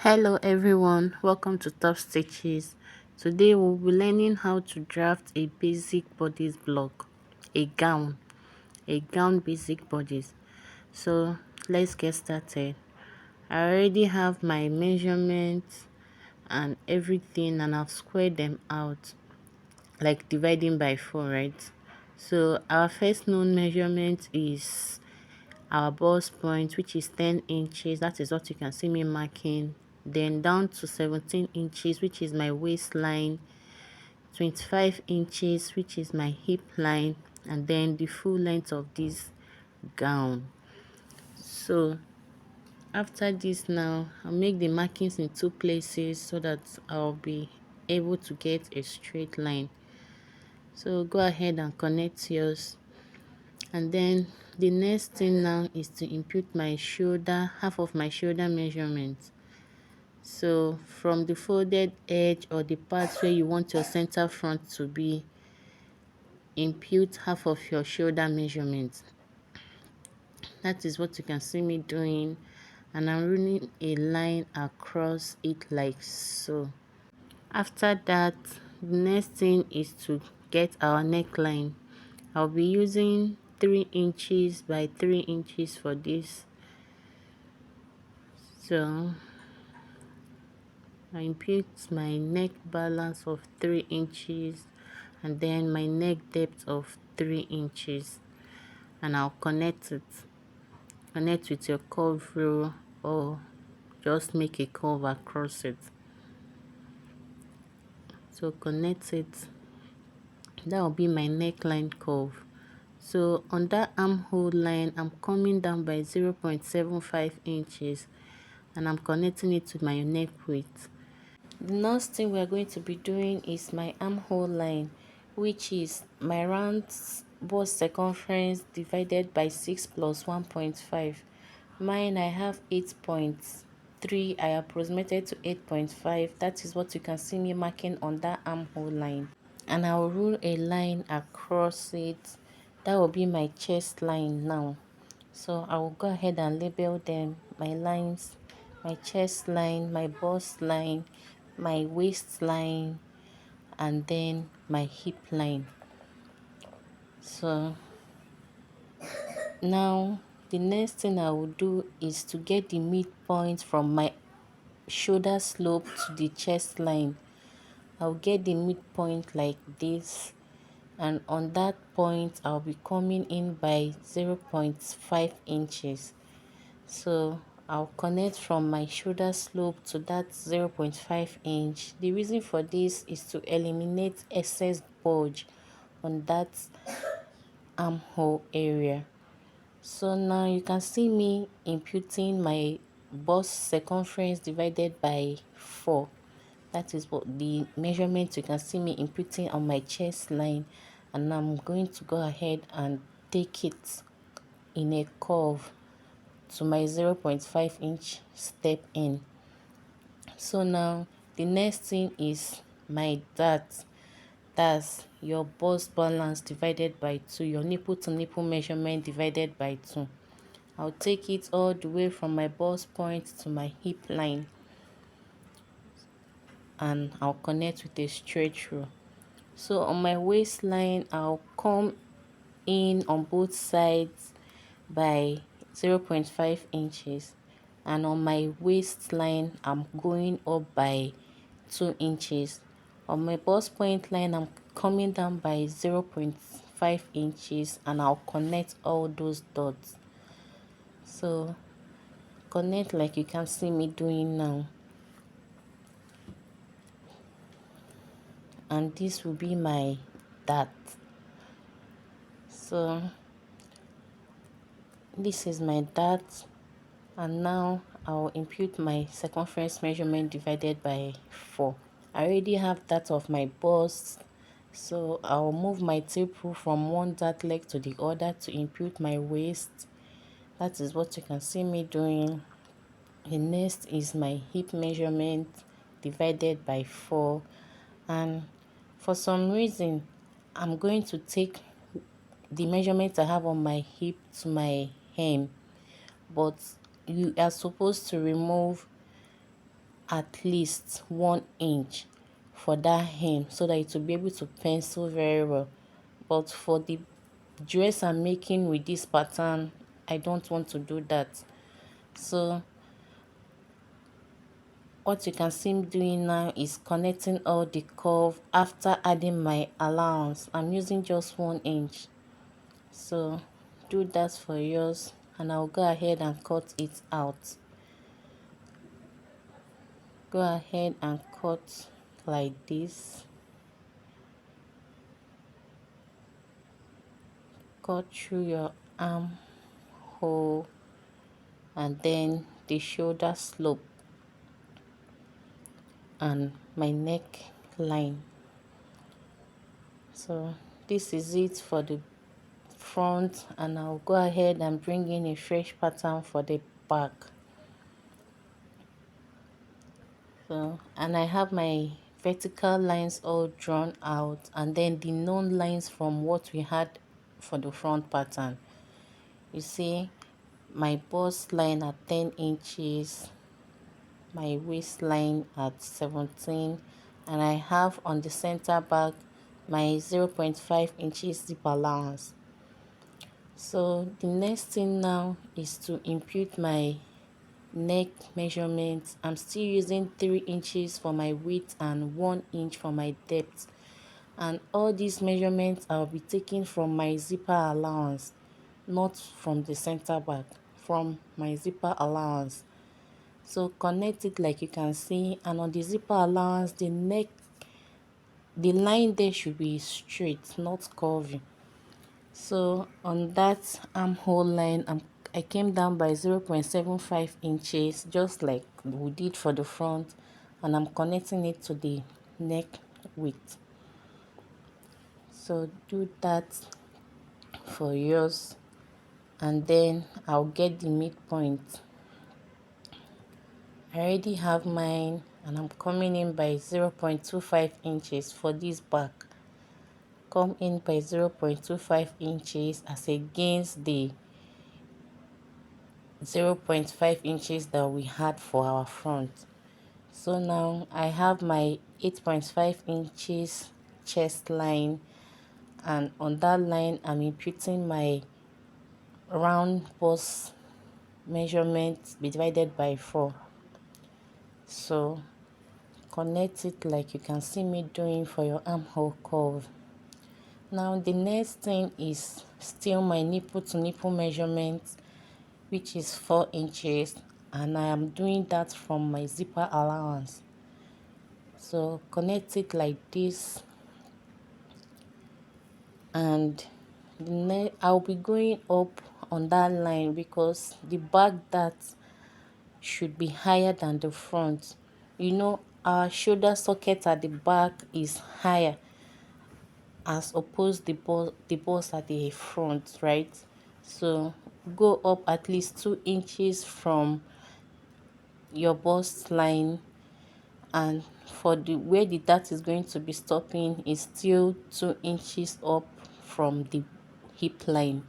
Hello everyone, welcome to Top Stitches. Today we'll be learning how to draft a basic bodice block, a gown basic bodice. So let's get started. I already have my measurements and everything, and I've squared them out, like dividing by 4, right? So our first known measurement is our bust point, which is 10 inches. That is what you can see me marking. Then down to 17 inches, which is my waistline, 25 inches, which is my hip line, and then the full length of this gown. So after this, now I'll make the markings in 2 places so that I'll be able to get a straight line. So go ahead and connect yours. And then the next thing now is to impute my shoulder, half of my shoulder measurement. So from the folded edge, or the part where you want your center front to be, impute half of your shoulder measurement. That is what you can see me doing, and I'm running a line across it like so. After that, the next thing is to get our neckline. I'll be using 3 inches by 3 inches for this. So I impute my neck balance of 3 inches and then my neck depth of 3 inches, and I'll connect with your curve rule, or just make a curve across it. So connect it. That will be my neckline curve. So on that armhole line, I'm coming down by 0.75 inches and I'm connecting it to my neck width. The next thing we're going to be doing is my armhole line, which is my round bust circumference divided by 6 plus 1.5. Mine, I have 8.3. I approximated to 8.5. That is what you can see me marking on that armhole line. And I'll rule a line across it. That will be my chest line now. So I will go ahead and label them, my lines, my chest line, my bust line, my waistline, and then my hip line. So now the next thing I will do is to get the midpoint from my shoulder slope to the chest line. I'll get the midpoint like this, and on that point I'll be coming in by 0.5 inches. So I'll connect from my shoulder slope to that 0.5 inch. The reason for this is to eliminate excess bulge on that armhole area. So now you can see me imputing my bust circumference divided by 4. That is what the measurement you can see me imputing on my chest line, and I'm going to go ahead and take it in a curve to my 0.5 inch step in. So now the next thing is my dart. That's your bust balance divided by 2, your nipple to nipple measurement divided by 2. I'll take it all the way from my bust point to my hip line, and I'll connect with a straight rule. So on my waistline, I'll come in on both sides by 0.5 inches, and on my waistline I'm going up by 2 inches. On my bust point line, I'm coming down by 0.5 inches, and I'll connect all those dots. So connect like you can see me doing now, and this will be my dart. So this is my dart, and now I'll impute my circumference measurement divided by 4. I already have that of my bust, so I'll move my tape rule from one dart leg to the other to impute my waist. That is what you can see me doing. The next is my hip measurement divided by 4, and for some reason I'm going to take the measurement I have on my hip to my hem, but you are supposed to remove at least 1 inch for that hem so that it will be able to pencil very well. But for the dress I'm making with this pattern, I don't want to do that. So what you can see me doing now is connecting all the curve after adding my allowance. I'm using just 1 inch. So do that for yours, and I'll go ahead and cut it out. Go ahead and cut like this. Cut through your armhole and then the shoulder slope and my neck line. So this is it for the front, and I'll go ahead and bring in a fresh pattern for the back. So, and I have my vertical lines all drawn out, and then the known lines from what we had for the front pattern. You see my bust line at 10 inches, my waistline at 17, and I have on the center back my 0.5 inches zip allowance. So the next thing now is to impute my neck measurement. I'm still using 3 inches for my width and 1 inch for my depth, and all these measurements I'll be taking from my zipper allowance, not from the center back, from my zipper allowance. So connect it like you can see, and on the zipper allowance, the line there should be straight, not curvy. So on that armhole line, I came down by 0.75 inches, just like we did for the front, and I'm connecting it to the neck width. So do that for yours, and then I'll get the midpoint. I already have mine, and I'm coming in by 0.25 inches for this back. Come in by 0.25 inches as against the 0.5 inches that we had for our front. So now I have my 8.5 inches chest line, and on that line I'm imputing my round bust measurement divided by 4. So connect it like you can see me doing for your armhole curve. Now the next thing is still my nipple to nipple measurement, which is 4 inches, and I am doing that from my zipper allowance. So connect it like this, and I'll be going up on that line because the back that should be higher than the front. You know, our shoulder socket at the back is higher as opposed the bust at the front, right? So go up at least 2 inches from your bust line, and for the where the dart is going to be stopping is still 2 inches up from the hip line.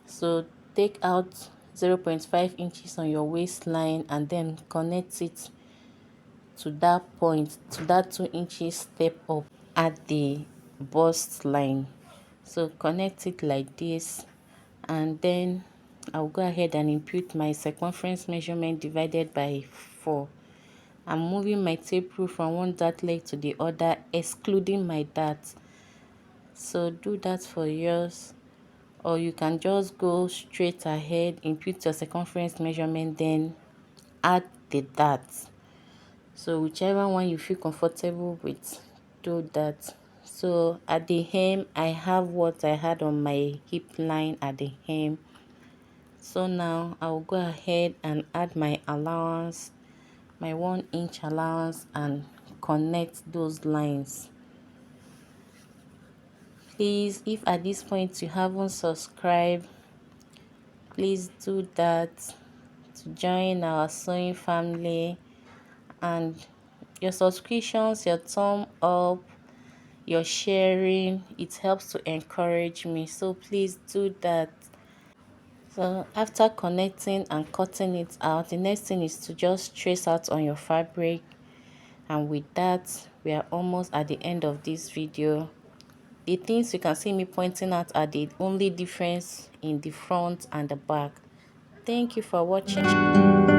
So take out 0.5 inches on your waistline and then connect it to that point, to that 2 inches step up at the bust line. So connect it like this, and then I'll go ahead and impute my circumference measurement divided by 4. I'm moving my tape rule from one dart leg to the other, excluding my dart. So do that for yours, or you can just go straight ahead, impute your circumference measurement, then add the dart. So whichever one you feel comfortable with, do that. So at the hem, I have what I had on my hip line at the hem. So now I'll go ahead and add my allowance, my 1 inch allowance, and connect those lines. Please, if at this point you haven't subscribed, please do that to join our sewing family. And your subscriptions, your thumb up, your sharing, it helps to encourage me, so please do that. So after connecting and cutting it out, the next thing is to just trace out on your fabric. And with that, we are almost at the end of this video. The things you can see me pointing out are the only difference in the front and the back. Thank you for watching.